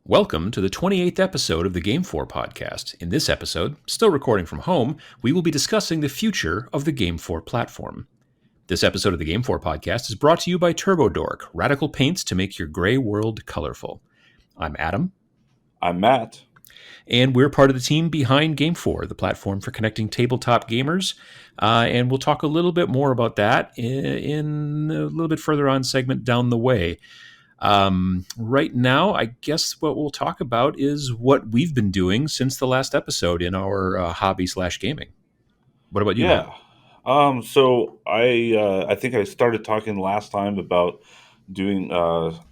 Welcome to the 28th episode of the GameFor Podcast. In this episode, still recording from home, we will be discussing the future of the GameFor platform. This episode of the GameFor Podcast is brought to you by Dork, radical paints to make your gray world colorful. I'm Adam. I'm Matt. And we're part of the team behind GameFor, the platform for connecting tabletop gamers. And we'll talk a little bit more about that in a little bit further on segment down the way. Right now, I guess what we'll talk about is what we've been doing since the last episode in our hobby/gaming. What about you, Matt? So I think I started talking last time about doing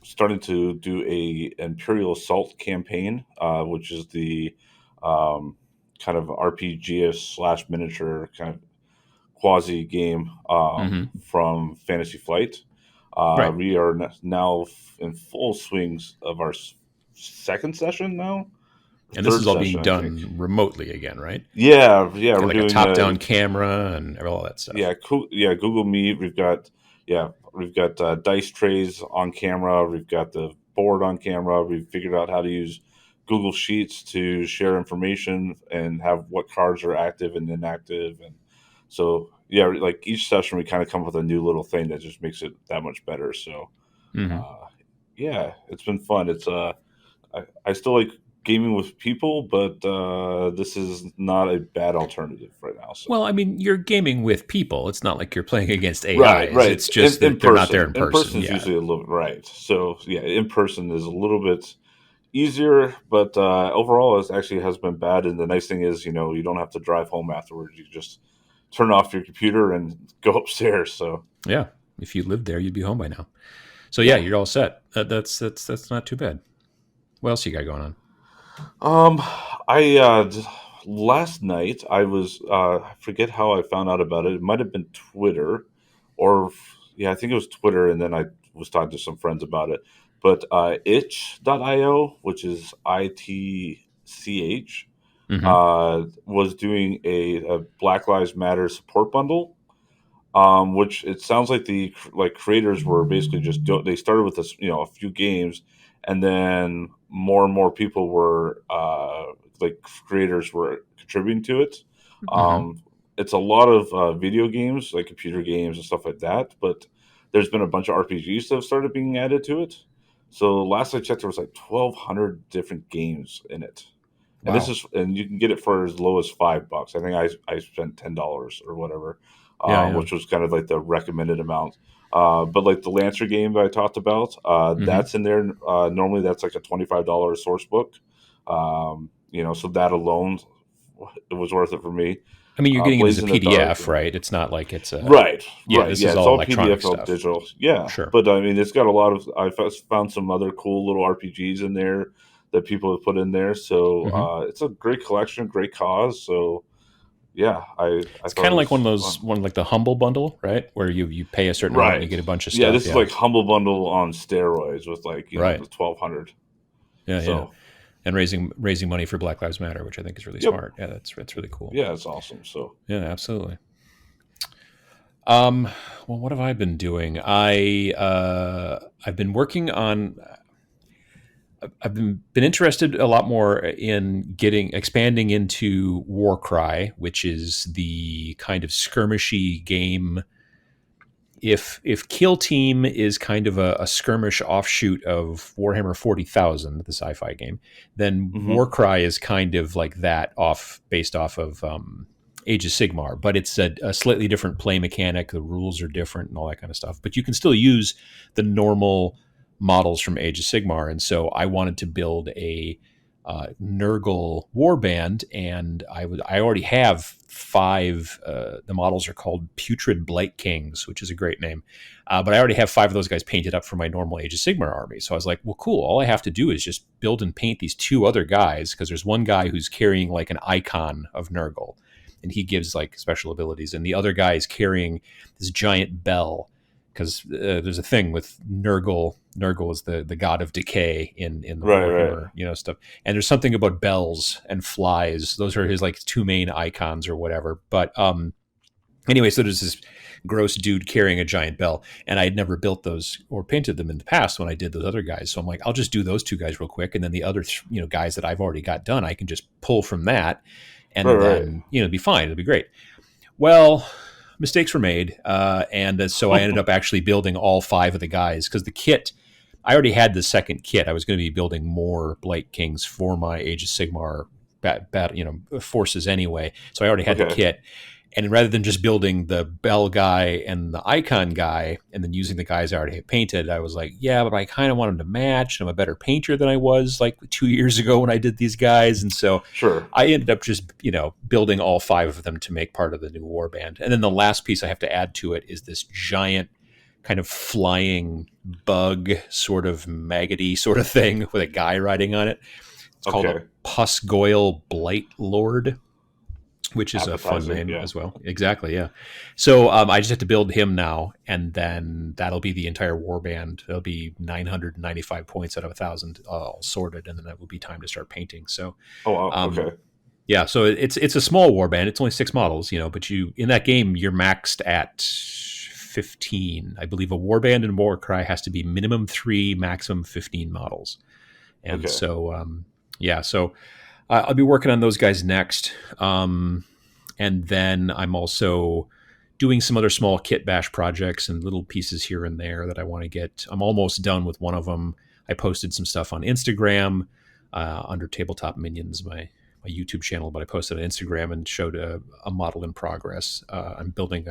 starting to do a Imperial Assault campaign, which is the kind of RPG /miniature kind of quasi game from Fantasy Flight. Right. We are now in full swings of our second session now. And this is all being done remotely again, right? Yeah. We're like doing a top-down camera and all that stuff. Yeah, cool. Yeah, Google Meet. We've got dice trays on camera. We've got the board on camera. We've figured out how to use Google Sheets to share information and have what cards are active and inactive. And so, yeah, like each session we kind of come up with a new little thing that just makes it that much better. So, yeah, it's been fun. It's I still like gaming with people, but this is not a bad alternative right now. So. Well, I mean, you're gaming with people. It's not like you're playing against AIs. Right. It's just that they're not there in person. In person is usually a little right. So yeah, in person is a little bit easier, but overall it actually has been bad. And the nice thing is, you don't have to drive home afterwards. You just turn off your computer and go upstairs. So yeah, if you lived there, you'd be home by now. So yeah, you're all set. That's not too bad. What else you got going on? Last night I was I forget how I found out about it. It might have been Twitter, or I think it was Twitter, and then I was talking to some friends about it. But itch.io, which is ITCH, was doing a Black Lives Matter support bundle, which it sounds like the creators were basically they started with a few games, and then more and more people were creators were contributing to it. It's a lot of video games, like computer games and stuff like that, but there's been a bunch of RPGs that have started being added to it. So last I checked, there was like 1,200 different games in it. Wow. And you can get it for as low as $5. I think I spent $10 or whatever, which was kind of like the recommended amount. But like the Lancer game that I talked about, that's in there. Normally that's like a $25 source book. So that alone, it was worth it for me. I mean, you're getting it as a PDF, right? It's not like it's a... Right. This is all electronic PDF, stuff. Digital. Yeah. Sure. But I mean, it's got a lot of... I found some other cool little RPGs in there that people have put in there. So it's a great collection, great cause. So yeah, it's kind of like one of those, like the Humble Bundle, right? Where you pay a certain amount and you get a bunch of stuff. Yeah, this is like Humble Bundle on steroids with like, the 1,200. Yeah. And raising money for Black Lives Matter, which I think is really smart. Yeah, that's really cool. Yeah, it's awesome. So yeah, absolutely. Well, what have I been doing? I've been working on. I've been interested a lot more in expanding into Warcry, which is the kind of skirmishy game. If Kill Team is kind of a skirmish offshoot of Warhammer 40,000, the sci-fi game, then Warcry is kind of like that, based off of Age of Sigmar, but it's a slightly different play mechanic. The rules are different and all that kind of stuff, but you can still use the normal models from Age of Sigmar. And so I wanted to build a Nurgle warband, and I already have 5. The models are called Putrid Blight Kings, which is a great name. But I already have 5 of those guys painted up for my normal Age of Sigmar army. So I was like, well, cool. All I have to do is just build and paint these 2 other guys, because there's one guy who's carrying like an icon of Nurgle, and he gives like special abilities, and the other guy is carrying this giant bell, because there's a thing with Nurgle. Nurgle is the god of decay in the Warhammer, stuff. And there's something about bells and flies. Those are his like 2 main icons or whatever. But anyway, so there's this gross dude carrying a giant bell. And I had never built those or painted them in the past when I did those other guys. So I'm like, I'll just do those two guys real quick. And then the other, guys that I've already got done, I can just pull from that Right, and right. then, it'll be fine. It'll be great. Well, mistakes were made. So I ended up actually building all 5 of the guys because the kit, I already had the second kit. I was going to be building more Blight Kings for my Age of Sigmar forces anyway. So I already had the Okay. kit. And rather than just building the bell guy and the icon guy and then using the guys I already had painted, I was like, yeah, but I kind of want them to match. I'm a better painter than I was like 2 years ago when I did these guys. And so Sure. I ended up just, building all 5 of them to make part of the new warband. And then the last piece I have to add to it is this giant kind of flying bug sort of maggoty sort of thing with a guy riding on it. It's called a Okay. Pusgoyle Blight Lord, which is a fun Appetizing. name Yeah. as well. Exactly, yeah. So I just have to build him now, and then that'll be the entire warband. It'll be 995 points out of 1,000 all sorted, and then it will be time to start painting. So, Oh, wow. um, Okay. yeah, so it's a small warband. It's only 6 models, but in that game you're maxed at 15. I believe a warband in Warcry has to be minimum 3, maximum 15 models. And Okay. so, so I'll be working on those guys next. And then I'm also doing some other small kit bash projects and little pieces here and there that I want to get. I'm almost done with one of them. I posted some stuff on Instagram under Tabletop Minions, my YouTube channel, but I posted on Instagram and showed a model in progress. I'm building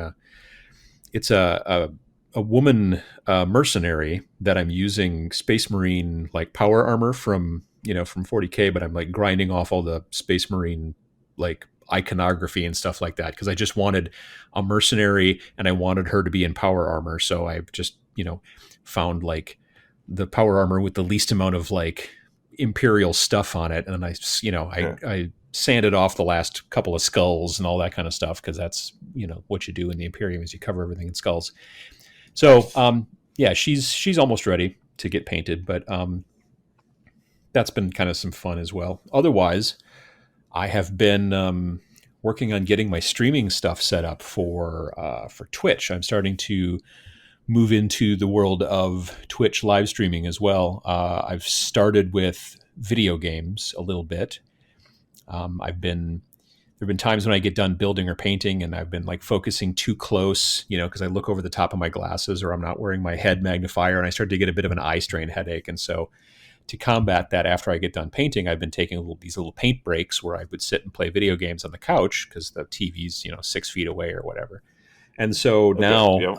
it's a woman mercenary that I'm using Space Marine like power armor from 40K, but I'm like grinding off all the Space Marine like iconography and stuff like that because I just wanted a mercenary and I wanted her to be in power armor. So I've just found like the power armor with the least amount of like imperial stuff on it, and Yeah. I sanded off the last couple of skulls and all that kind of stuff because that's what you do in the Imperium is you cover everything in skulls. So Nice. yeah, she's almost ready to get painted, but that's been kind of some fun as well. Otherwise, I have been working on getting my streaming stuff set up for Twitch. I'm starting to move into the world of Twitch live streaming as well. I've started with video games a little bit. There've been times when I get done building or painting and I've been like focusing too close, because I look over the top of my glasses or I'm not wearing my head magnifier and I start to get a bit of an eye strain headache. And so to combat that after I get done painting, I've been taking these little paint breaks where I would sit and play video games on the couch because the TV's, 6 feet away or whatever. And so Okay. now Yeah.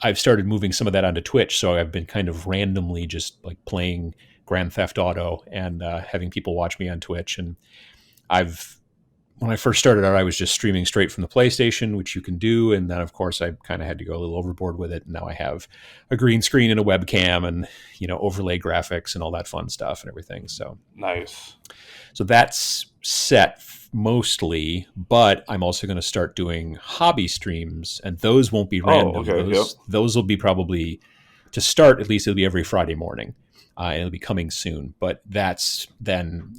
I've started moving some of that onto Twitch. So I've been kind of randomly just like playing Grand Theft Auto and having people watch me on Twitch. And when I first started out, I was just streaming straight from the PlayStation, which you can do. And then, of course, I kind of had to go a little overboard with it. And now I have a green screen and a webcam and, overlay graphics and all that fun stuff and everything. Nice. So that's set mostly, but I'm also going to start doing hobby streams, and those won't be Oh, random. okay. Yep. Those will be probably, to start at least, it'll be every Friday morning, and it'll be coming soon. But that's then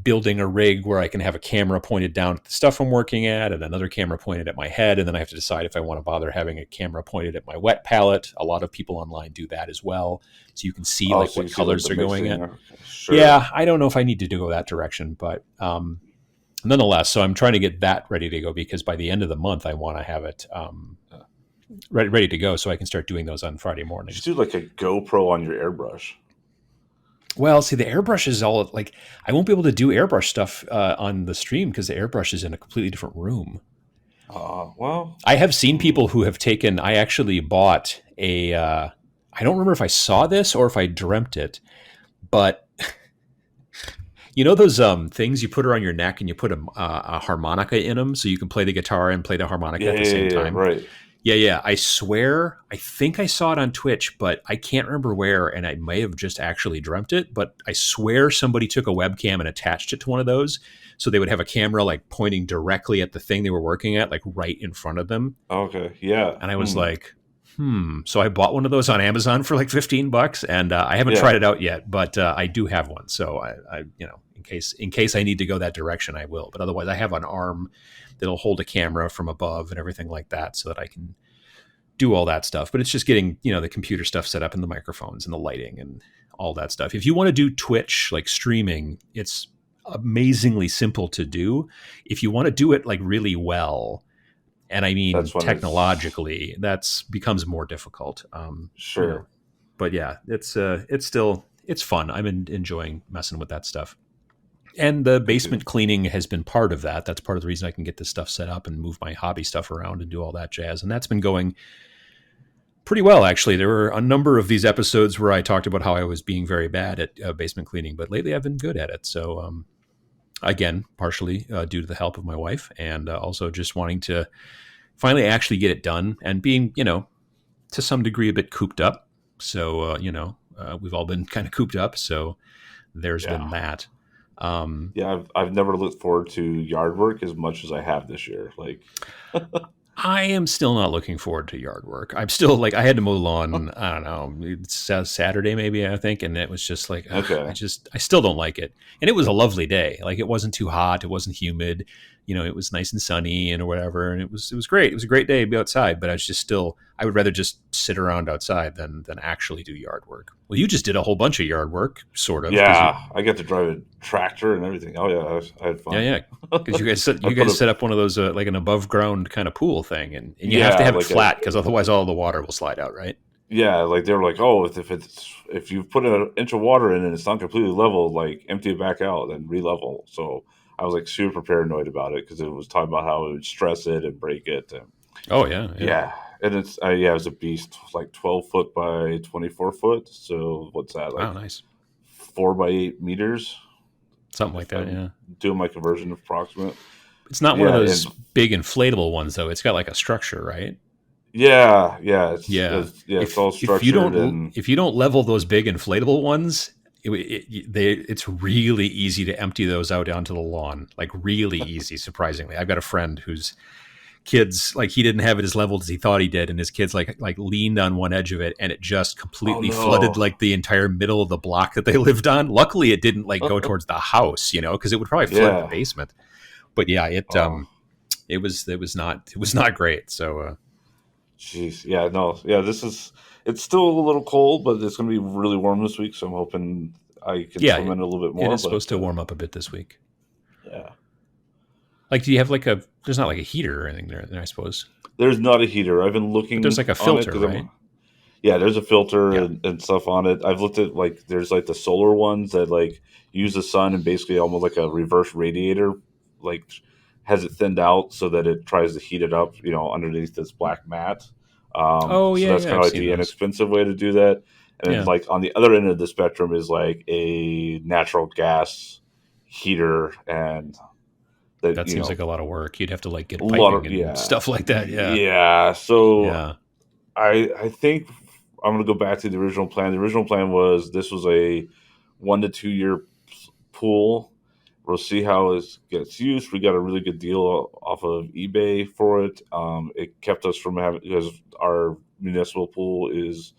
building a rig where I can have a camera pointed down at the stuff I'm working at, and another camera pointed at my head, and then I have to decide if I want to bother having a camera pointed at my wet palette. A lot of people online do that as well, so you can see Oh, like so you what see, like, colors the they're going mixing. at. Okay. Sure. Yeah, I don't know if I need to go that direction, but nonetheless, so I'm trying to get that ready to go because by the end of the month, I want to have it ready to go so I can start doing those on Friday You mornings. should do like a GoPro on your airbrush. Well, see, the airbrush is all like I won't be able to do airbrush stuff on the stream because the airbrush is in a completely different room. Well, I have seen people who have taken. I actually bought a. I don't remember if I saw this or if I dreamt it, but those things you put around your neck and you put a harmonica in them so you can play the guitar and play the harmonica at the same time. Right. Yeah. I swear, I think I saw it on Twitch, but I can't remember where, and I may have just actually dreamt it, but I swear somebody took a webcam and attached it to one of those so they would have a camera like pointing directly at the thing they were working at, like right in front of them. Okay. Yeah. And I was like, So I bought one of those on Amazon for like $15, and I haven't Yeah, tried it out yet, but I do have one. So in case I need to go that direction, I will. But otherwise, I have an arm that'll hold a camera from above and everything like that, so that I can do all that stuff. But it's just getting the computer stuff set up and the microphones and the lighting and all that stuff. If you want to do Twitch like streaming, it's amazingly simple to do. If you want to do it like really well, and I mean that's when it's technologically, that's becomes more difficult. sure. But yeah, it's fun. I'm enjoying messing with that stuff. And the Me too. basement cleaning has been part of that. That's part of the reason I can get this stuff set up and move my hobby stuff around and do all that jazz. And that's been going pretty well, actually. There were a number of these episodes where I talked about how I was being very bad at basement cleaning, but lately I've been good at it. So, again, partially due to the help of my wife, and also just wanting to finally actually get it done and being, to some degree a bit cooped up. So, we've all been kind of cooped up. So there's Yeah, been that. yeah. I've never looked forward to yard work as much as I have this year. Like, I am still not looking forward to yard work. I'm still like, I had to mow the lawn, I don't know, it's Saturday maybe, I think. And it was just like, okay, I still don't like it. And it was a lovely day. Like, it wasn't too hot. It wasn't humid. It was nice and sunny and or whatever. And it was great. It was a great day to be outside, but I was just still, I would rather just sit around outside than actually do yard work. Well, you just did a whole bunch of yard work, sort of, because yeah, I get to drive a tractor and everything. Oh yeah, I had fun. yeah, because I you put guys a set up one of those like an above ground kind of pool thing, and you have to yeah, have it like a flat because otherwise all the water will slide out, right? yeah, like they were like, oh, if you put an inch of water in and it's not completely level, like empty it back out and re-level. So I was like super paranoid about it because it was talking about how it would stress it and break it. And Oh yeah, yeah. yeah, and it's yeah, it was a beast, like 12 foot by 24 foot. So what's that Wow, like nice. 4 by 8 meters? Something like If that. I'm Yeah. doing my conversion approximate. It's not one of Yeah, those and big inflatable ones though. It's got like a structure, right? yeah, yeah, Yeah. it's all If you structured don't and if you don't level those big inflatable ones, it's really easy to empty those out onto the lawn. Like, really easy, surprisingly. I've got a friend whose kids, like, he didn't have it as leveled as he thought he did, and his kids like leaned on one edge of it, and it just oh completely flooded no, like the entire middle of the block that they lived on. Luckily it didn't like go towards the house, because it would probably flood the yeah, basement. But yeah, oh. it was not great. So Jeez, yeah, no, yeah. It's still a little cold, but it's going to be really warm this week. So I'm hoping I can yeah, swim in a little bit it more. is supposed But to warm up a bit this week. yeah, Like, do you have like there's not like a heater or anything there, I suppose, there's not a heater. I've been but there's looking like a on it filter, because right? I'm yeah. There's a filter Yeah. and stuff on it. I've looked at like there's like the solar ones that like use the sun and basically almost like a reverse radiator, like has it thinned out so that it tries to heat it up, underneath this black mat. Oh So yeah, that's yeah, kind of I've like seen the those. inexpensive way to do that. And then Yeah, like on the other end of the spectrum is like a natural gas heater and that that seems like a lot of work. You'd have to like a get lot piping of and yeah. stuff like that. Yeah, Yeah. So yeah. I think I'm gonna go back to the original plan. The original plan was this was a 1 to 2 year pool. We'll see how it gets used. We got a really good deal off of eBay for it. It kept us from having because our municipal pool is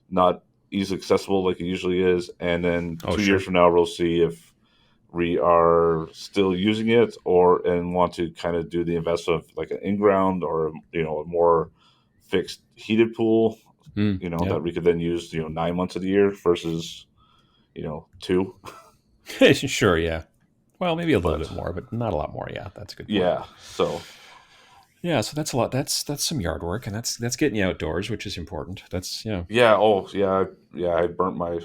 not easily accessible like it usually is. And then Oh 2 years sure. from now, we'll see if we are still using it or and want to kind of do the investment of like an in ground or a more fixed heated pool. Yeah. That we could then use 9 months of the year versus two. Sure. Yeah. Well, maybe a little But bit more, but not a lot more. Yeah, that's a good point. yeah, so Yeah, so that's a lot. That's some yard work, and that's getting you outdoors, which is important. That's yeah, oh yeah, yeah. I burnt my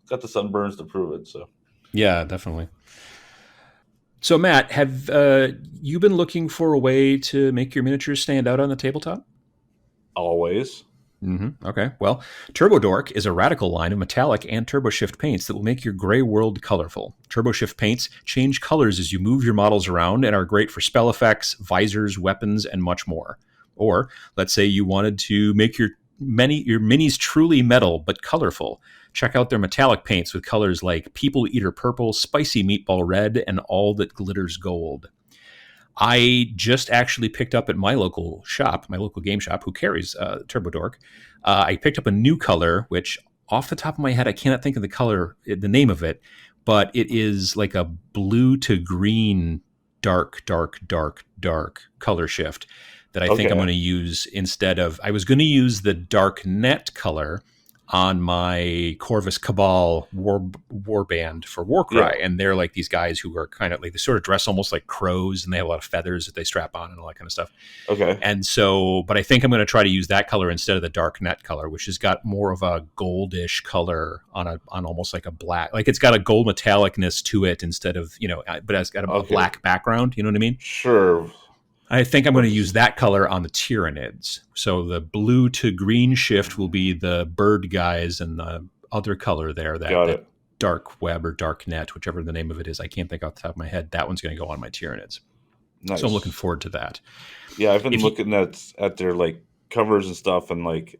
got the sunburns to prove it. So yeah, definitely. So Matt, have you been looking for a way to make your miniatures stand out on the tabletop? always, Okay. Well, Dork is a radical line of metallic and turbo shift paints that will make your gray world colorful. Turbo shift paints change colors as you move your models around and are great for spell effects, visors, weapons, and much more. Or let's say you wanted to make your minis truly metal but colorful. Check out their metallic paints with colors like People Eater Purple, Spicy Meatball Red, and All That Glitters Gold. I just actually picked up at my local shop, my local game shop, who carries Turbo Dork. I picked up a new color, which off the top of my head, I cannot think of the color, the name of it, but it is like a blue to green, dark, dark, dark, dark color shift that I think I'm going Okay. to use instead of. I was going to use the dark net color on my Corvus Cabal warband for Yeah. Warcry, and they're like these guys who are kind of like they sort of dress almost like crows, and they have a lot of feathers that they strap on and all that kind of stuff. Okay. And so, but I think I'm going to try to use that color instead of the dark net color, which has got more of a goldish color on almost like a black, like it's got a gold metallicness to it instead of but it's got a Okay. black background. You know what I mean? Sure. I think I'm going to use Let's that color on the Tyranids. So the blue to green shift will be the bird guys, and the other color there, got that it. dark web or dark net, whichever the name of it is, I can't think off the top of my head. That one's going to go on my Tyranids. So I'm looking Nice. forward to that. Yeah, I've been If you, looking at their like covers and stuff, and like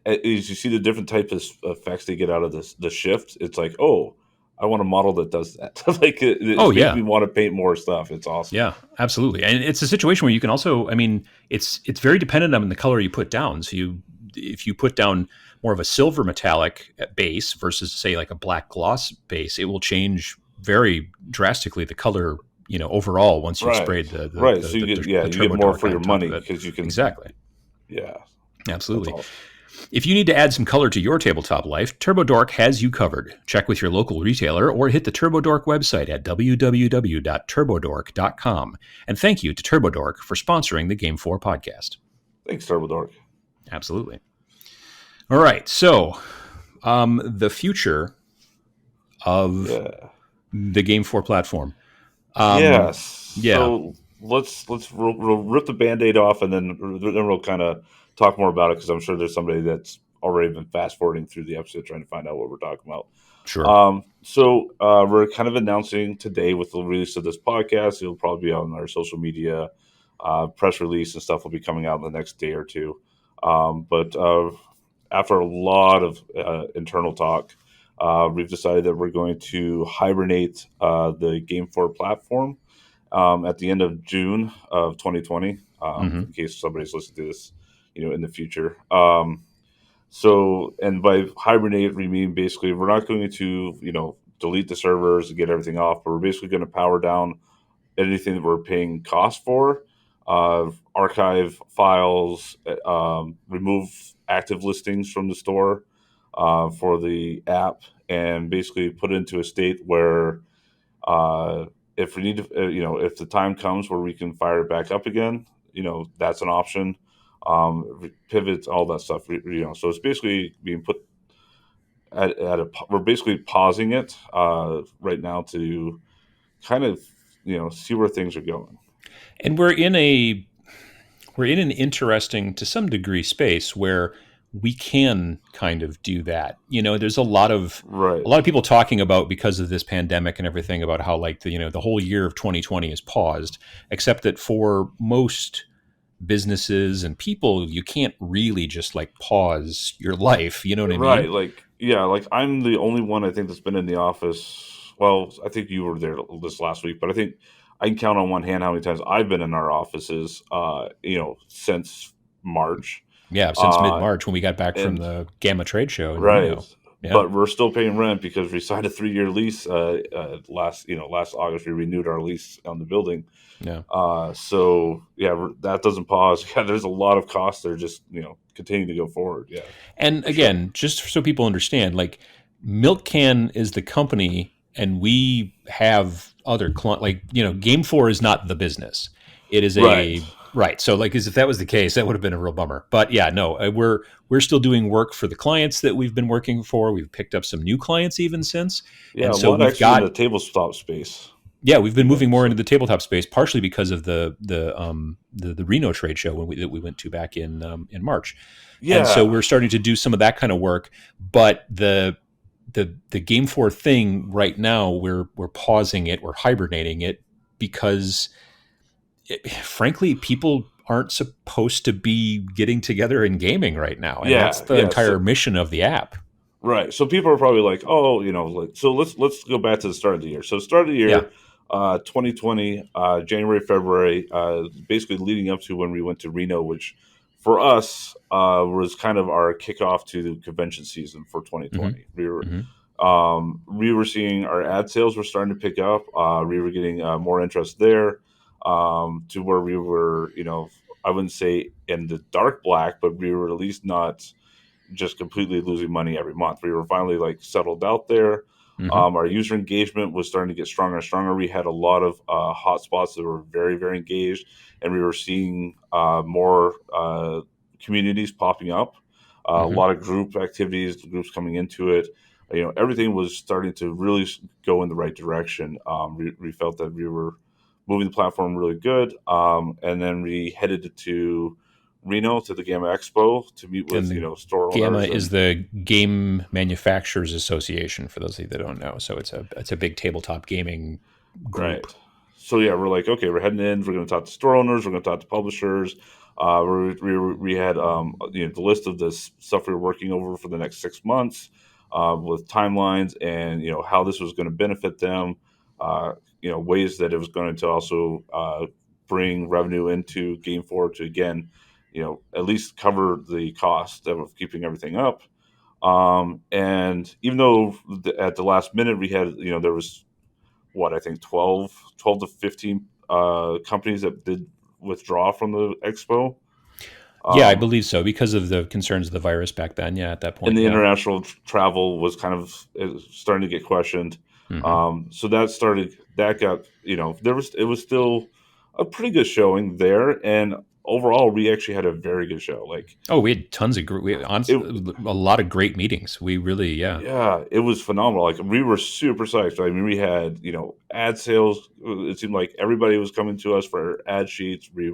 as you see the different types of effects they get out of the shift, it's like, oh, I want a model that does that. Like oh it's making yeah, me want to paint more stuff. It's awesome. yeah, absolutely. And it's a situation where you can also, I mean, it's very dependent on the color you put down. So if you put down more of a silver metallic base versus say like a black gloss base, it will change very drastically the color, overall once you've Right, sprayed right. So you get the you get turbo more dark for your on top money of it. because you can. Exactly. Yeah, that's Absolutely. awesome. If you need to add some color to your tabletop life, TurboDork has you covered. Check with your local retailer or hit the TurboDork website at www.turbodork.com. And thank you to TurboDork for sponsoring the GameFor podcast. Thanks, Turbo Dork. Absolutely. All right. So, the future of Yeah. the GameFor platform. Yes. Yeah, So we'll rip the Band-Aid off, and then we'll kind of talk more about it because I'm sure there's somebody that's already been fast forwarding through the episode trying to find out what we're talking about. sure. We're kind of announcing today with the release of this podcast. It'll probably be on our social media. Press release and stuff will be coming out in the next day or two. But after a lot of internal talk, we've decided that we're going to hibernate the Game4 platform at the end of June of 2020, Hmm. in case somebody's listening to this, in the future. And by hibernate, we mean basically we're not going to, delete the servers and get everything off, but we're basically going to power down anything that we're paying cost for, archive files, remove active listings from the store for the app, and basically put it into a state where if we need to, if the time comes where we can fire it back up again, that's an option. Pivots, all that stuff, So it's basically being put we're basically pausing it right now to kind of, see where things are going. And we're in an interesting, to some degree, space where we can kind of do that. There's Right. a lot of people talking about, because of this pandemic and everything, about how like the whole year of 2020 is paused, except that for most businesses and people, you can't really just like pause your life. You know what I mean? Right. Like, yeah, like I'm the only one I think that's been in the office. Well, I think you were there this last week, but I think I can count on one hand how many times I've been in our offices, since March. Yeah, since mid Uh, March when we got back from and the Gamma trade show in right. Reno. Yeah, But we're still paying rent because we signed a 3-year lease last August. We renewed our lease on the building. yeah. So yeah, that doesn't pause. Yeah, there's a lot of costs that are just continuing to go forward. Yeah, And for sure. again, just so people understand, like Milk Can is the company, and we have other clients. Like Game Four is not the business; it is Right. a right. So, like, as if that was the case, that would have been a real bummer. But yeah, no, we're still doing work for the clients that we've been working for. We've picked up some new clients even since, Yeah, and a so lot we've actually in the got tabletop space. yeah, we've been moving Again, more into so the tabletop space, partially because of the Reno trade show that we went to back in March, and so yeah, we're starting to do some of that kind of work. But the Game Four thing right now, we're pausing it, we're hibernating it because, frankly, people aren't supposed to be getting together and gaming right now, and that's yeah, the yeah. entire So mission of the app. right. So people are probably like, oh, like so. Let's go back to the start of the year. So start of the Yeah. year, 2020, January, February, basically leading up to when we went to Reno, which for us was kind of our kickoff to the convention season for Hmm. 2020. Hmm. We were seeing our ad sales were starting to pick up. We were getting more interest there, to where we were, I wouldn't say in the dark black, but we were at least not just completely losing money every month. We were finally like settled out there. Hmm. Our user engagement was starting to get stronger and stronger. We had a lot of hotspots that were very, very engaged, and we were seeing more communities popping up. A Hmm. lot of group activities, groups coming into it. Everything was starting to really go in the right direction. We felt that we were moving the platform really good, and then we headed to Reno to the Gamma Expo to meet And with the store GAMA owners is and the Game Manufacturers Association, for those of you that don't know. So it's a big tabletop gaming group. right. So yeah, we're like, okay, we're heading in. We're going to talk to store owners. We're going to talk to publishers. We had the list of this stuff we were working over for the next 6 months, with timelines and how this was going to benefit them. Ways that it was going to also bring revenue into GameFor to again, at least cover the cost of keeping everything up. And even though at the last minute we had, there was what I think 12 to 15 companies that did withdraw from the expo. Yeah, I Um, believe so because of the concerns of the virus back then. Yeah, at that and point. the Yeah. international travel was kind of starting to get questioned. Hmm. So that got, it was still a pretty good showing there. And overall, we actually had a very good show. Like, Oh, we had tons of it, a lot of great meetings. We really, yeah. yeah, it was phenomenal. Like we were super psyched. I mean, we had ad sales. It seemed like everybody was coming to us for ad sheets. We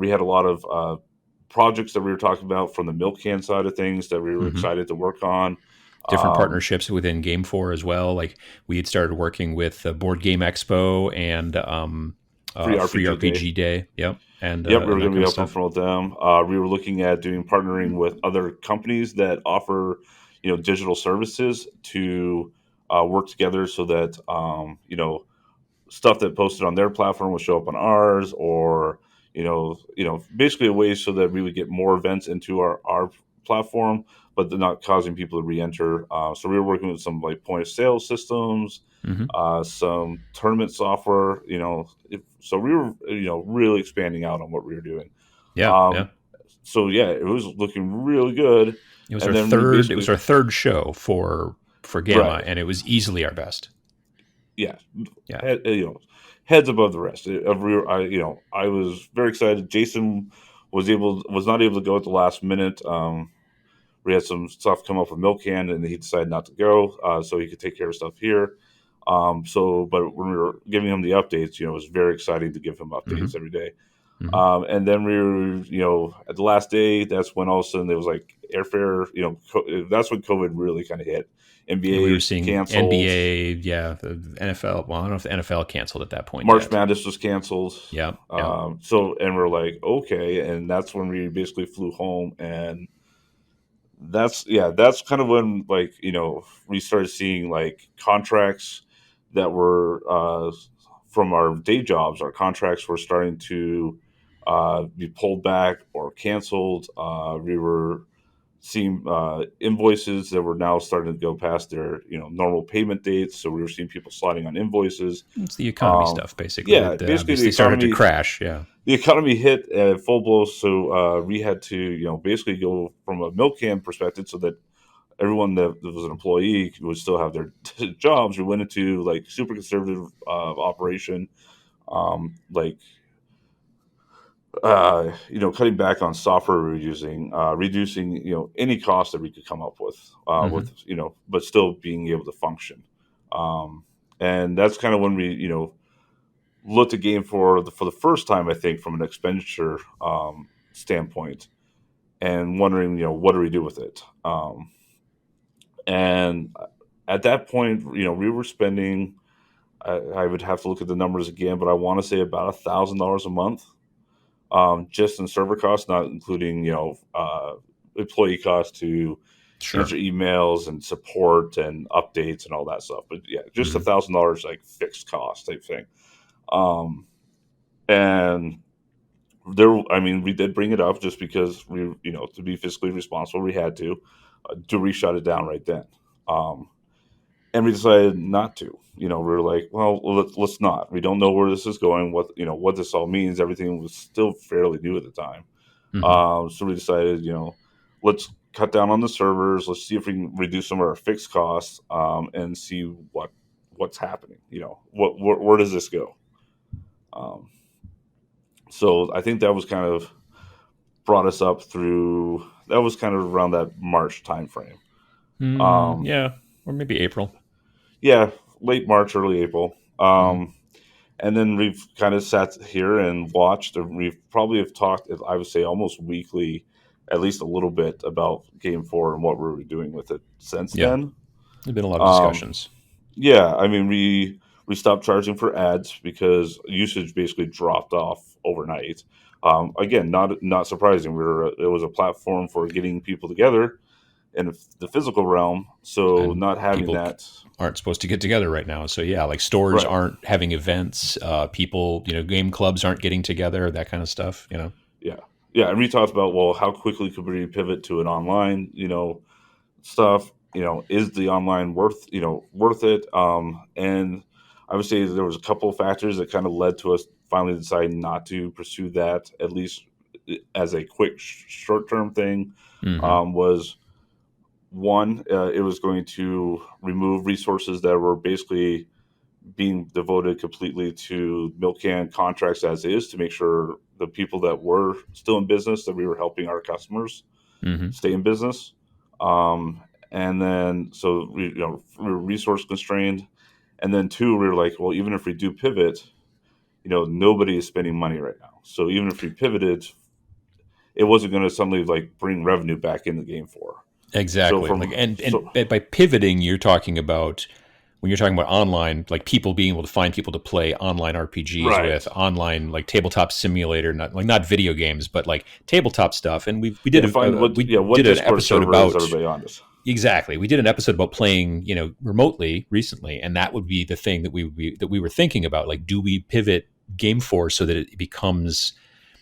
had a lot of projects that we were talking about from the milk can side of things that we were Hmm. excited to work on. Different Um, partnerships within Game 4 as well. Like we had started working with Board Game Expo and Free Free RPG Day. RPG Day. Yep, Yep, we were and that going to kind be of helping stuff. promote them. We were looking at doing partnering with other companies that offer, digital services to work together so that stuff that posted on their platform would show up on ours, or basically a way so that we would get more events into our platform, but they're not causing people to re-enter. So we were working with some like point of sale systems, Hmm. some tournament software. So we were really expanding out on what we were doing. Yeah, yeah. Um, so yeah, it was looking really good, It was and our then we third. It was basically our third show for Gamma, right. and it was easily our best. Yeah, Yeah. head, heads above the rest. I was very excited. Jason was not able to go at the last minute. We had some stuff come up with Milk Can, and he decided not to go, so he could take care of stuff here. But when we were giving him the updates, it was very exciting to give him Hmm. updates every day. Hmm. And then we were, at the last day, that's when all of a sudden there was like airfare. That's when COVID really kind of hit. And we were NBA seeing canceled. NBA. Yeah, the NFL. Well, I don't know if the NFL canceled at that point March yet. Madness was canceled. Yeah, yeah. And we're like, okay, and that's when we basically flew home, and that's kind of when like we started seeing like contracts that were from our day jobs. Our contracts were starting to be pulled back or canceled. We were seeing invoices that were now starting to go past their normal payment dates, so we were seeing people sliding on invoices. It's the economy um, stuff, basically. yeah, It basically obviously started to crash. Yeah. the economy hit at full blow. So we had to, basically go from a milk can perspective, so that everyone that was an employee would still have their jobs. We went into like super conservative operation, like cutting back on software we were using, reducing any cost that we could come up with Hmm. but still being able to function. Um, and that's kind of when we looked at game for the first time, I think, from an expenditure standpoint, and wondering, what do we do with it? And at that point, we were spending. I would have to look at the numbers again, but I want to say about $1,000 a month, just in server costs, not including employee costs to answer Sure. emails and support and updates and all that stuff. But yeah, just Hmm. $1,000 like fixed cost type thing. Um, and there, I mean, we did bring it up just because we, to be fiscally responsible, we had to. Dewey shut it down right then. Um, and we decided not to. We were like, well, let's not. We don't know where this is going. What this all means. Everything was still fairly new at the time. Hmm. So we decided, let's cut down on the servers. Let's see if we can reduce some of our fixed costs, and see what's happening. Where does this go? Um, so I think that was kind of brought us up through. That was kind of around that March timeframe. Um, Yeah, or maybe April. yeah, late March, early April. Hmm. And then we've kind of sat here and watched, and we've probably have talked, I would say, almost weekly, at least a little bit about Game 4 and what we were doing with it since Yeah, then. there've been a lot of Um, discussions. yeah, I mean, we stopped charging for ads because usage basically dropped off overnight. Again, not surprising. It was a platform for getting people together in the physical realm, so And not having people that. aren't supposed to get together right now. So yeah, like stores Right. aren't having events. People, game clubs aren't getting together. That kind of stuff. Yeah. Yeah, and we talked about, well, how quickly could we pivot to an online, stuff. Is the online worth it? And I would say there was a couple of factors that kind of led to us finally deciding not to pursue that, at least as a quick short term thing. Hmm. Was one, it was going to remove resources that were basically being devoted completely to milk can contracts as is, to make sure the people that were still in business, that we were helping our customers Hmm. stay in business. Um, and then, so we were resource constrained. And then two, we were like, well, even if we do pivot, nobody is spending money right now. So even if we pivoted, it wasn't going to suddenly like bring revenue back in the Game 4. So Exactly. Like, from and so by pivoting, you're talking about when you're talking about online, like people being able to find people to play online RPGs right, with, online like tabletop simulator, not video games, but like tabletop stuff. And we did yeah, find we what did an Discord episode server is about. everybody on this. Exactly. We did an episode about playing, remotely recently, and that would be the thing that we were thinking about. Like, do we pivot Game4 so that it becomes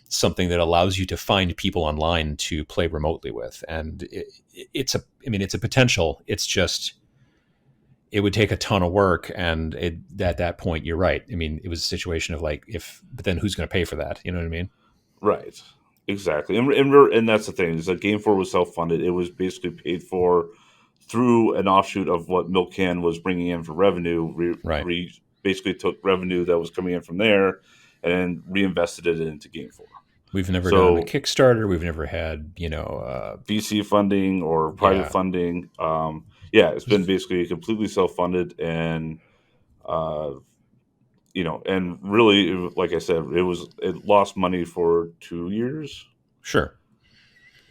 something that allows you to find people online to play remotely with? And it's a potential. It's just it would take a ton of work, and at that point, you're right. I mean, it was a situation of like, but then who's going to pay for that? You know what I mean? Right. Exactly. And that's the thing, is that Game 4 was self funded. It was basically paid for through an offshoot of what Milk Can was bringing in for revenue. Right. We basically took revenue that was coming in from there and reinvested it into Game 4. We've never done a So Kickstarter. We've never had, VC funding or private yeah. funding, yeah, it's been basically completely self funded. And uh, and really, like I said, it lost money for 2 years Sure.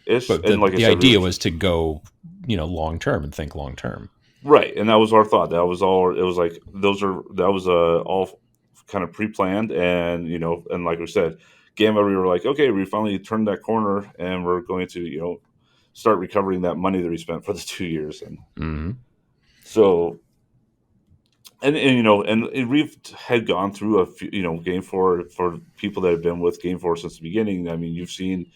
ish. But And like I the said, idea was to go, long term and think long term. right, and that was our thought. That was all. It was like that was all kind of pre-planned, and and like we said, Gamma, we were like, okay, we finally turned that corner, and we're going to start recovering that money that we spent for the 2 years. And Hmm. so, and we've had gone through a few, Game for people that have been with Game 4 since the beginning. I mean, you've seen,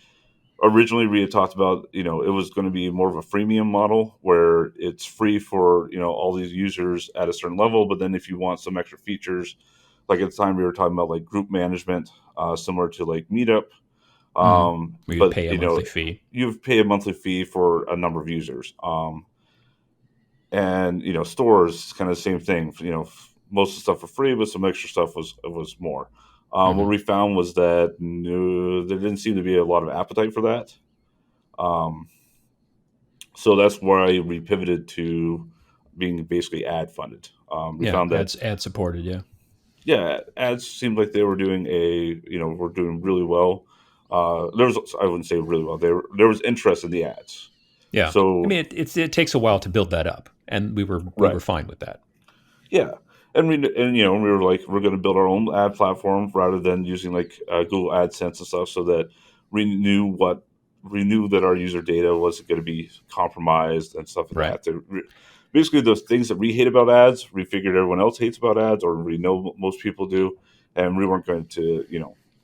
originally we had talked about, it was going to be more of a freemium model where it's free for all these users at a certain level, but then if you want some extra features, like at the time we were talking about like group management, similar to like Meetup, Hmm. We would but pay a monthly fee. you pay a monthly fee for a number of users, and stores kind of the same thing. Most of the stuff for free, but some extra stuff was more. What Hmm. we found was that no, there didn't seem to be a lot of appetite for that. Um, so that's why we pivoted to being basically ad funded. We Yeah, found that, ad supported. Yeah. yeah, ads seemed like they were doing were doing really well. There was, I wouldn't say really well. There was interest in the ads. Yeah. I So mean, it takes a while to build that up, and we were right, fine with that. yeah, we were like, we're going to build our own ad platform rather than using like Google AdSense and stuff, so that we knew what we knew that our user data wasn't going to be compromised and stuff Right. like that. Basically, those things that we hate about ads, we figured everyone else hates about ads, or we know most people do, and we weren't going to,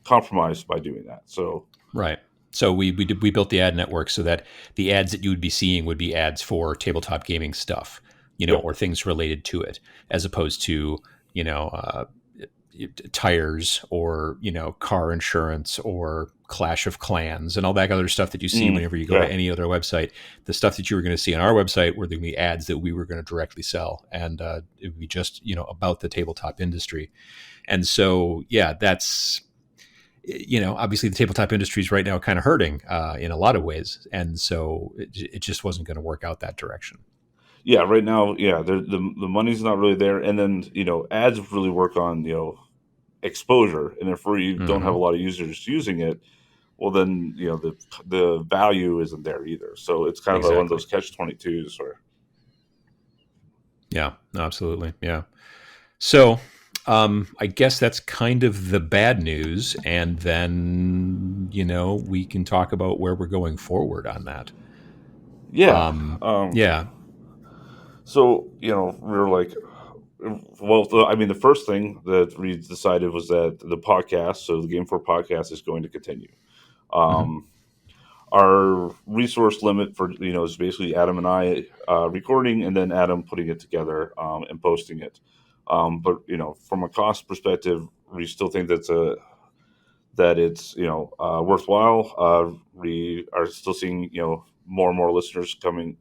compromise by doing that. So Right. So we built the ad network so that the ads that you would be seeing would be ads for tabletop gaming stuff, yep. or things related to it, as opposed to you know tires or car insurance or Clash of Clans and all that other stuff that you see whenever you go to Yeah. any other website. The stuff that you were going to see on our website were going to be ads that we were going to directly sell, and it would be just about the tabletop industry. And so yeah, that's obviously the tabletop industry is right now kind of hurting in a lot of ways, and so it just wasn't going to work out that direction. Yeah, right now, yeah, the money's not really there, and then ads really work on exposure, and if we don't have a Mm-hmm. lot of users using it, well, then the value isn't there either. So it's kind of one of Exactly. those catch 22s where Yeah, absolutely. Yeah. So I guess that's kind of the bad news, and then we can talk about where we're going forward on that. yeah. Um, Um, yeah. so we're like, well, I mean, the first thing that we decided was that the podcast, so the GameFor Podcast, is going to continue. Mm-hmm. Um, our resource limit for is basically Adam and I recording, and then Adam putting it together and posting it. But from a cost perspective, we still think that it's worthwhile. We are still seeing more and more listeners coming,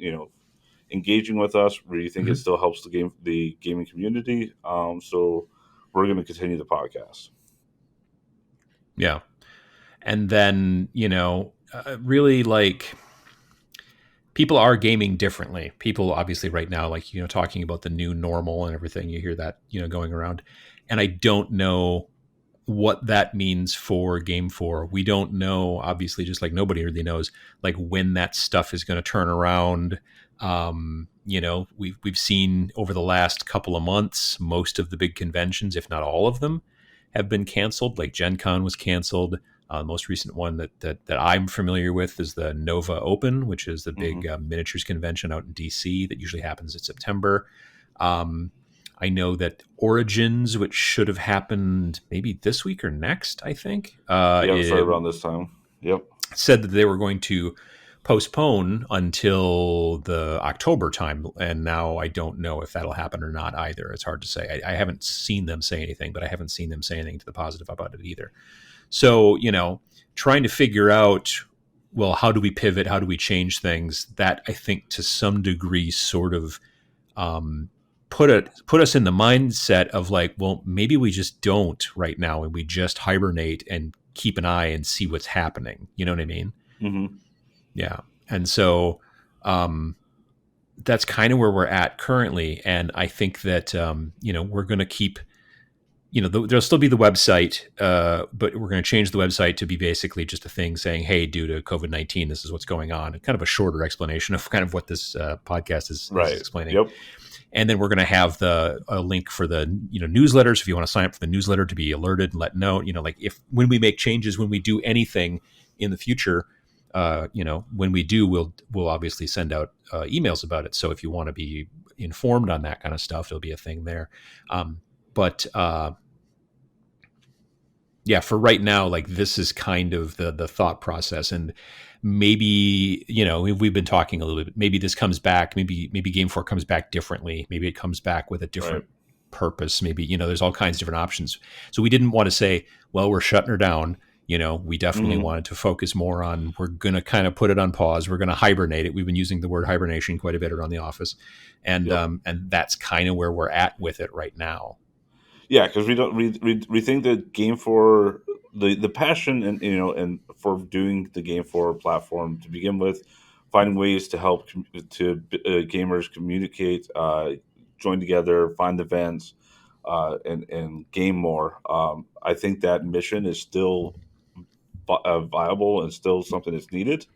engaging with us. We think it Mm-hmm. still helps the gaming community. So we're going to continue the podcast. Yeah. And then really, like, people are gaming differently. People obviously right now, like, talking about the new normal and everything. You hear that, going around. And I don't know what that means for Game 4. We don't know, obviously, just like nobody really knows, like, when that stuff is going to turn around. We've seen over the last couple of months, most of the big conventions, if not all of them, have been canceled. Like Gen Con was canceled. The most recent one that I'm familiar with is the Nova Open, which is the Hmm. big miniatures convention out in DC that usually happens in September. Um, I know that Origins, which should have happened maybe this week or next, I think, Yeah, it's right it around this time. Yep. said that they were going to postpone until the October time. And now I don't know if that'll happen or not either. It's hard to say. I haven't seen them say anything, but I haven't seen them say anything to the positive about it either. So, trying to figure out, well, how do we pivot? How do we change things? That, I think, to some degree sort of um, put us in the mindset of like, well, maybe we just don't right now, and we just hibernate and keep an eye and see what's happening. You know what I mean? Hmm. Yeah. And so um, that's kind of where we're at currently. And I think that we're going to keep there'll still be the website, but we're going to change the website to be basically just a thing saying, hey, due to COVID-19, this is what's going on. And kind of a shorter explanation of kind of what this podcast is Right. explaining. Yep. And then we're going to have a link for the newsletters if you want to sign up for the newsletter to be alerted and let know. Like, if when we make changes, when we do anything in the future, when we do, we'll obviously send out emails about it. So if you want to be informed on that kind of stuff, there'll be a thing there. But yeah, for right now, like, this is kind of the thought process. And maybe we've been talking a little bit. Maybe this comes back. Maybe Game 4 comes back differently. Maybe it comes back with a Right. different purpose. Maybe there's all kinds of different options. So we didn't want to say, well, we're shutting her down. We definitely Hmm. wanted to focus more on, we're going to kind of put it on pause. We're going to hibernate it. We've been using the word hibernation quite a bit around the office, and Yep. that's kind of where we're at with it right now. Yeah, because we don't we think that game for the passion and for doing the game for platform to begin with, finding ways to help gamers communicate, join together, find events, and game more. I think that mission is still viable and still something that's needed.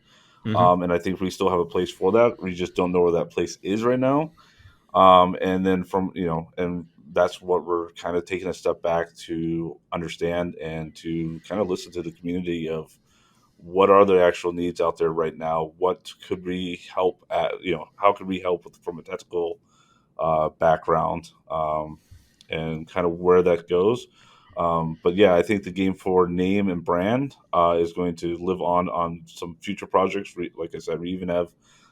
Hmm. And I think we still have a place for that. We just don't know where that place is right now. And then and that's what we're kind of taking a step back to understand and to kind of listen to the community of what are the actual needs out there right now? What could we help at? How could we help from a technical background, and kind of where that goes. But yeah, I think the GameFor name and brand is going to live on some future projects. Like I said, we even have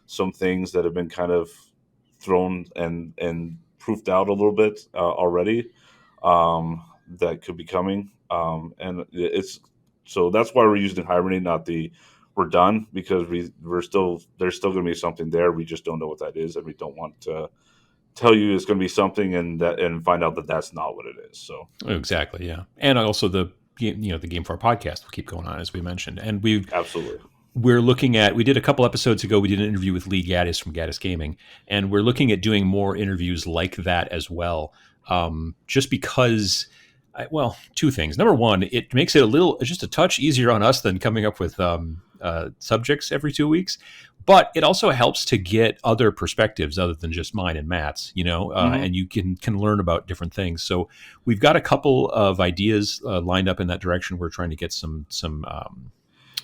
some things that have been kind of thrown and proofed out a little bit already, that could be coming. And it's so that's why we're using Hibernate, not the we're done, because we're still there's still going to be something there. We just don't know what that is, and we don't want to tell you it's going to be something and find out that that's not what it is. So Exactly, yeah. And also the GameFor Podcast will keep going on, as we mentioned, and absolutely. we're looking at, we did a couple episodes ago, we did an interview with Lee Gaddis from Gaddis Gaming, and we're looking at doing more interviews like that as well. Just because, well, two things. Number one, it makes it just a touch easier on us than coming up with subjects every 2 weeks. But it also helps to get other perspectives other than just mine and Matt's, and you can learn about different things. So we've got a couple of ideas lined up in that direction. We're trying to get some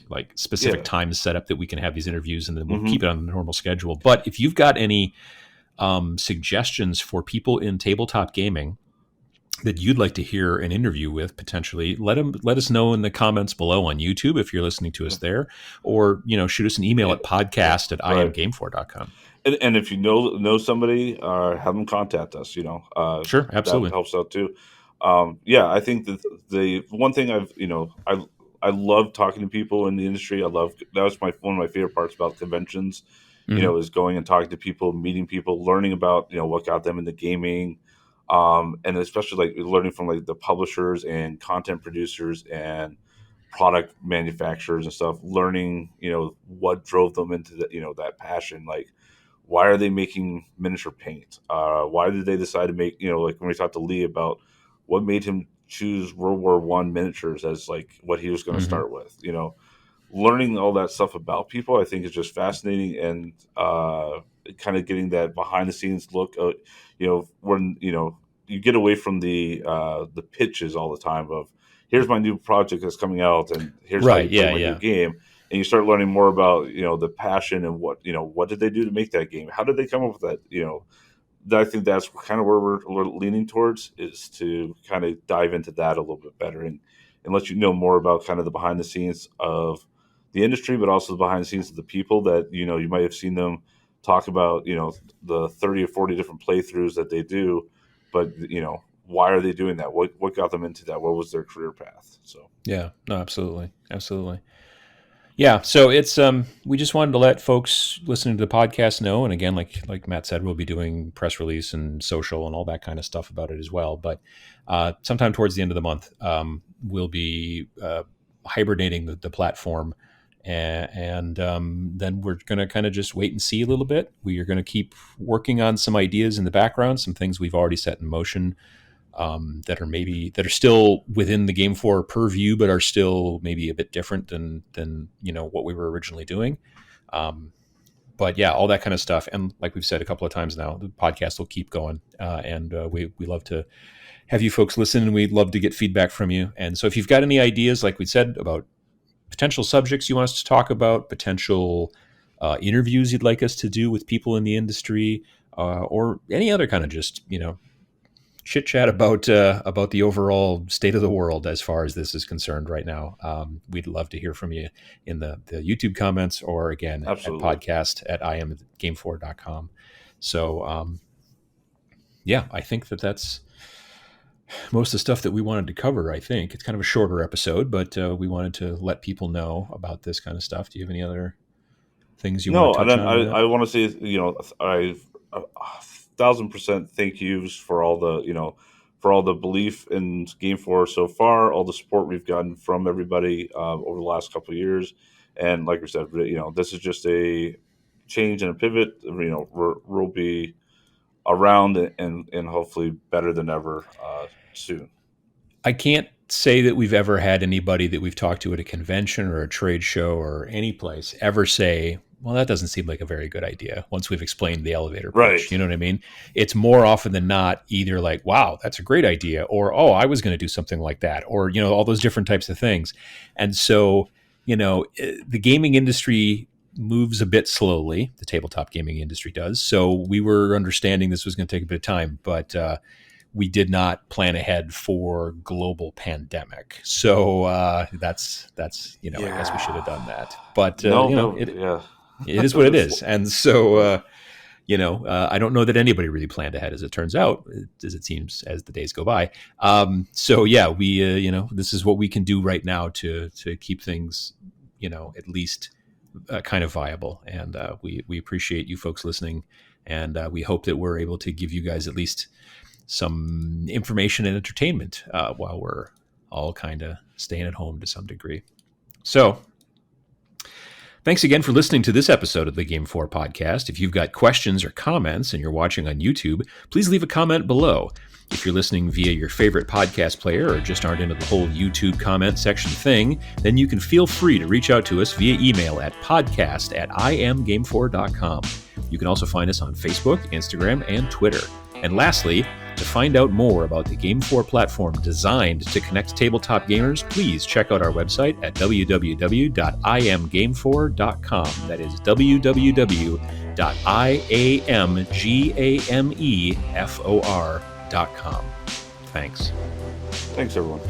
like specific times set up that we can have these interviews, and then we'll keep it on the normal schedule. But if you've got any suggestions for people in tabletop gaming that you'd like to hear an interview with, potentially, let us know in the comments below on YouTube if you're listening to us there, or shoot us an email at podcast@imgamefor.com. And if you know somebody, have them contact us. Sure, absolutely, that helps out too. I think that the one thing I love talking to people in the industry. That was one of my favorite parts about conventions. Is going and talking to people, meeting people, learning about what got them into gaming. And especially like learning from like the publishers and content producers and product manufacturers and stuff, learning, what drove them into that passion. Like, why are they making miniature paint? Why did they decide to make, like when we talked to Lee about what made him choose World War One miniatures as like what he was going to start with, learning all that stuff about people, I think is just fascinating, and kind of getting that behind the scenes look. When you get away from the pitches all the time of here's my new project that's coming out, and here's how you play my new game, and you start learning more about the passion and what did they do to make that game? How did they come up with that? I think that's kind of where we're leaning towards, is to kind of dive into that a little bit better and let you know more about kind of the behind the scenes of the industry, but also the behind the scenes of the people that, you might have seen them talk about, the 30 or 40 different playthroughs that they do, but, why are they doing that? What got them into that? What was their career path? So, yeah, no, absolutely. Absolutely. Yeah. So it's, we just wanted to let folks listening to the podcast know. And again, like Matt said, we'll be doing press release and social and all that kind of stuff about it as well. But sometime towards the end of the month, we'll be hibernating the platform, and then we're going to kind of just wait and see a little bit. We are going to keep working on some ideas in the background, some things we've already set in motion, that are still within the GameFor purview, but are still maybe a bit different than what we were originally doing. But yeah, all that kind of stuff. And like we've said a couple of times now, the podcast will keep going, and we love to have you folks listen, and we'd love to get feedback from you. And so if you've got any ideas, like we said, about potential subjects you want us to talk about, potential interviews you'd like us to do with people in the industry, or any other kind of just chit chat about the overall state of the world as far as this is concerned right now, we'd love to hear from you in the YouTube comments, or again at podcast at imgamefor.com. So I think that's most of the stuff that we wanted to cover. I think it's kind of a shorter episode, but we wanted to let people know about this kind of stuff. Do you have any other things you want to touch on? I want to say, I 1,000% thank yous for all the belief in GameFor so far, all the support we've gotten from everybody over the last couple of years. And like we said, this is just a change and a pivot. We'll be around and hopefully better than ever soon. I can't say that we've ever had anybody that we've talked to at a convention or a trade show or any place ever say, well, that doesn't seem like a very good idea once we've explained the elevator pitch. Right. You know what I mean? It's more often than not either like, wow, that's a great idea, or, oh, I was going to do something like that, or, all those different types of things. And so, the gaming industry moves a bit slowly. The tabletop gaming industry does. So we were understanding this was going to take a bit of time, but we did not plan ahead for global pandemic. So that's I guess we should have done that. But it is what it is. And so I don't know that anybody really planned ahead, as it turns out, as it seems as the days go by. So yeah, we this is what we can do right now to keep things at least kind of viable. And we appreciate you folks listening, and we hope that we're able to give you guys at least some information and entertainment while we're all kind of staying at home to some degree. So thanks again for listening to this episode of the GameFor Podcast. If you've got questions or comments and you're watching on YouTube, please leave a comment below. If you're listening via your favorite podcast player or just aren't into the whole YouTube comment section thing, then you can feel free to reach out to us via email at podcast@imgamefor.com. You can also find us on Facebook, Instagram, and Twitter. And lastly, to find out more about the GameFor platform designed to connect tabletop gamers, please check out our website at www.imgamefor.com. That is www.iamgamefor.com. Thanks. Thanks, everyone.